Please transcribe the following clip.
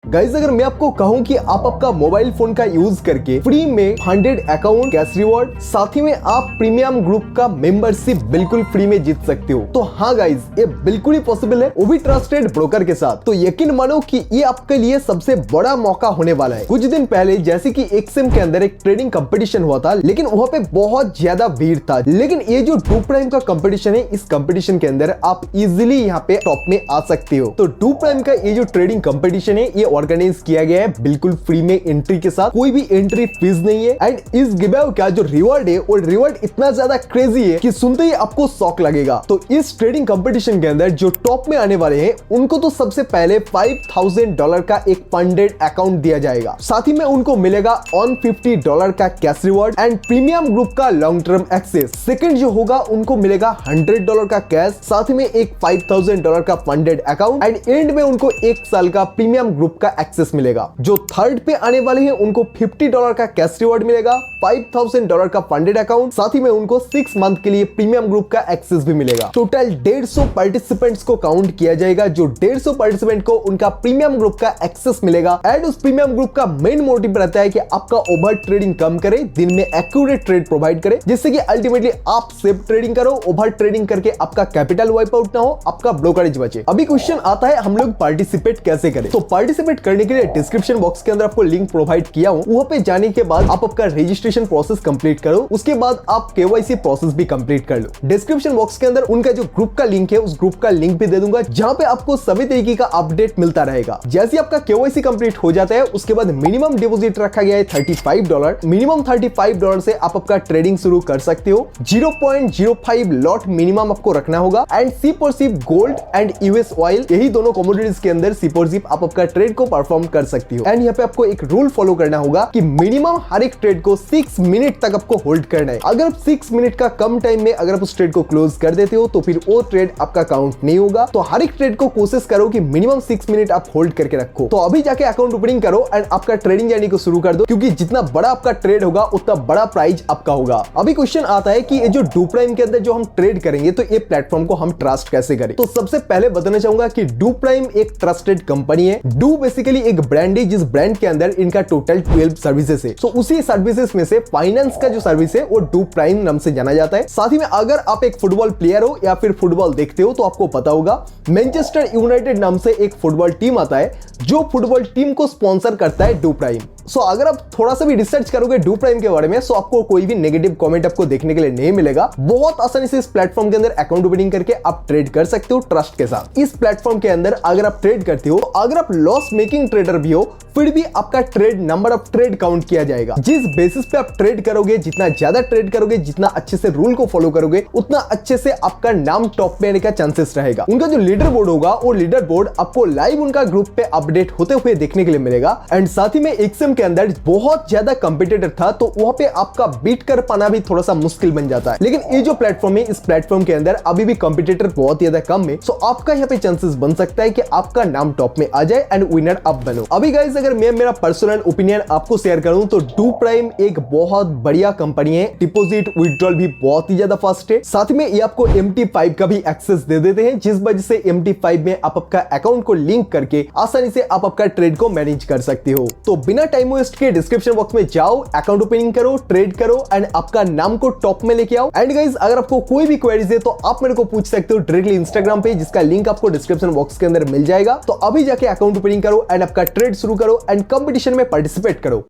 Guys अगर मैं आपको कहूं कि आप आपका मोबाइल फोन का यूज करके फ्री में 100 अकाउंट कैश रिवॉर्ड साथ ही में आप प्रीमियम ग्रुप का मेंबरशिप बिल्कुल फ्री में जीत सकते हो, तो हाँ गाइस ये बिल्कुल ही पॉसिबल है, वो भी ट्रस्टेड ब्रोकर के साथ। तो यकीन मानो कि ये आपके लिए सबसे बड़ा मौका होने वाला है। कुछ दिन पहले जैसे कि एक्सएम के अंदर एक ट्रेडिंग कंपटीशन हुआ था, लेकिन वहां पे बहुत ज्यादा भीड़ था। लेकिन ये जो डू प्राइम का कंपटीशन है, इस कंपटीशन के अंदर आप इजिली यहाँ पे टॉप में आ सकते हो। तो डू प्राइम का ये जो ट्रेडिंग कंपटीशन है, ये ऑर्गेनाइज किया गया है बिल्कुल फ्री में एंट्री के साथ, कोई भी एंट्री फीस नहीं है। एंड इस गिव का जो रिवॉर्ड है, वो रिवॉर्ड इतना ज्यादा क्रेजी है कि सुनते ही आपको शॉक लगेगा। तो इस ट्रेडिंग कंपटीशन के अंदर जो टॉप में आने वाले हैं, उनको तो सबसे पहले $5000 का एक फंडेड अकाउंट दिया जाएगा, साथ ही में उनको मिलेगा $150 का cash reward and premium group का लॉन्ग टर्म एक्सेस। सेकंड जो होगा, उनको मिलेगा $100 का कैश, साथ ही में एक $5000 का फंडेड अकाउंट एंड एंड में उनको 1 साल का प्रीमियम ग्रुप का एक्सेस मिलेगा। जो थर्ड पे आने वाले हैं, उनको $50 का कैश रिवॉर्ड मिलेगा, $5000 का फंडेड अकाउंट, साथ ही में उनको 6 मंथ के लिए प्रीमियम ग्रुप का एक्सेस भी मिलेगा। टोटल 150 पार्टिसिपेंट्स को काउंट किया जाएगा। जो 150 पार्टिसिपेंट को उनका प्रीमियम ग्रुप का एक्सेस मिलेगा एंड उस प्रीमियम ग्रुप का मेन मोटिव रहता है कि आपका ओवर ट्रेडिंग कम करे, दिन में एक्यूरेट ट्रेड प्रोवाइड करे, जिससे कि अल्टीमेटली आप सेफ ट्रेडिंग करो, ओवर ट्रेडिंग करके आपका कैपिटल वाइप आउट ना हो, आपका ब्रोकरेज बचे। अभी क्वेश्चन आता है, हम लोग पार्टिसिपेट कैसे करें? तो पार्टिसिपेट करने के लिए डिस्क्रिप्शन बॉक्स के अंदर आपको लिंक प्रोवाइड किया हूं, वहां पे जाने के बाद आप आपका रजिस्ट्रेशन प्रोसेस कंप्लीट करो, उसके बाद आप केवाईसी प्रोसेस भी कंप्लीट कर लो। डिस्क्रिप्शन बॉक्स के अंदर उनका जो ग्रुप का लिंक है, उस ग्रुप का लिंक भी दे दूंगा, जहां पे आपको सभी तरीके का अपडेट मिलता रहेगा। जैसे आपका केवाईसी कंप्लीट हो जाता है, उसके बाद मिनिमम डिपॉजिट रखा गया है $35। मिनिमम $35 से आप आपका ट्रेडिंग शुरू कर सकते हो। 0.05 लॉट मिनिमम आपको रखना होगा एंड सिप और SIP gold and US oil, यही दोनों कमोडिटीज के अंदर सिप और सिप आप आपका ट्रेड को परफॉर्म कर सकती हो। एंड यहाँ पे आपको एक रूल फॉलो करना होगा कि मिनिमम हर एक ट्रेड को 6 मिनट तक आपको होल्ड करना है। अगर 6 मिनट का कम टाइम में अगर आप उस ट्रेड को क्लोज कर देते हो, तो फिर वो ट्रेड आपका काउंट नहीं होगा। तो हर एक ट्रेड को कोशिश करो कि मिनिमम 6 मिनट आप होल्ड करके रखो। तो अभी जाके अकाउंट ओपनिंग करो एंड आपका ट्रेडिंग जर्नी को शुरू कर दो, क्योंकि जितना बड़ा आपका ट्रेड होगा, उतना बड़ा प्राइज आपका होगा। अभी क्वेश्चन आता है कि ये जो डू प्राइम के अंदर जो हम ट्रेड करेंगे, तो ये प्लेटफॉर्म को हम ट्रस्ट कैसे करें? तो सबसे पहले बताना चाहूंगा कि डू प्राइम एक ट्रस्टेड कंपनी है। डू बेसिकली एक ब्रांड है, जिस ब्रांड के अंदर इनका टोटल 12 सर्विसेज है। तो उसी सर्विसेज में से फाइनेंस का जो सर्विस है, वो डू प्राइम नाम से जाना जाता है। साथ ही में अगर आप एक फुटबॉल प्लेयर हो या फिर फुटबॉल देखते हो, तो आपको पता होगा मैनचेस्टर यूनाइटेड नाम से एक फुटबॉल टीम आता है, जो फुटबॉल टीम को स्पॉन्सर करता है डू प्राइम। सो अगर आप थोड़ा सा भी रिसर्च करोगे डू प्राइम के बारे में, सो आपको कोई भी नेगेटिव कमेंट आपको देखने के लिए नहीं मिलेगा। बहुत आसानी से इस प्लेटफॉर्म के अंदर अकाउंट ओपनिंग करके आप ट्रेड कर सकते हो ट्रस्ट के साथ। इस प्लेटफॉर्म के अंदर अगर आप ट्रेड करते हो, तो अगर आप लॉस मेकिंग ट्रेडर भी हो, फिर भी आपका trade number of trade count किया जाएगा। जिस बेसिस पे आप ट्रेड करोगे, जितना ज्यादा ट्रेड करोगे, जितना अच्छे से रूल को फॉलो करोगे, उतना अच्छे से आपका नाम टॉप में आने का चांसेस रहेगा। उनका जो लीडर बोर्ड होगा, वो लीडर बोर्ड आपको लाइव उनका ग्रुप पे अपडेट होते हुए देखने के लिए मिलेगा। एंड साथ ही में एक्सएम के अंदर बहुत ज्यादा कंपिटिटर था, तो वहां पे आपका बीट कर पाना भी थोड़ा सा मुश्किल बन जाता है। लेकिन ये जो प्लेटफॉर्म है, इस प्लेटफॉर्म के अंदर अभी भी कंपिटिटर बहुत ज्यादा कम है। सो आपका यहाँ पे चांसेस बन सकता है कि आपका नाम टॉप में आ जाए एंड विनर आप बनो। अभी गाइस अगर मैं मेरा पर्सनल ओपिनियन आपको शेयर करूं, तो डू प्राइम एक बहुत बढ़िया कंपनी है। डिपॉजिट विड्रॉल भी बहुत ही ज्यादा फास्ट है। साथ में ये आपको MT5 का भी एक्सेस दे देते हैं, जिस वजह से MT5 में आप आपका अकाउंट को लिंक करके आसानी से आप आपका ट्रेड को मैनेज कर सकते हो। तो बिना टाइम वेस्ट के डिस्क्रिप्शन बॉक्स में जाओ, अकाउंट ओपनिंग करो, ट्रेड करो एंड आपका नाम को टॉप में लेके आओ। एंड गाइस अगर आपको कोई भी क्वेरीज है, तो आप मेरे को पूछ सकते हो डायरेक्टली इंस्टाग्राम पे, जिसका लिंक आपको डिस्क्रिप्शन बॉक्स के अंदर मिल जाएगा। तो अभी जाके अकाउंट ओपनिंग करो एंड आपका ट्रेड शुरू करो एंड कंपटीशन में पार्टिसिपेट करो।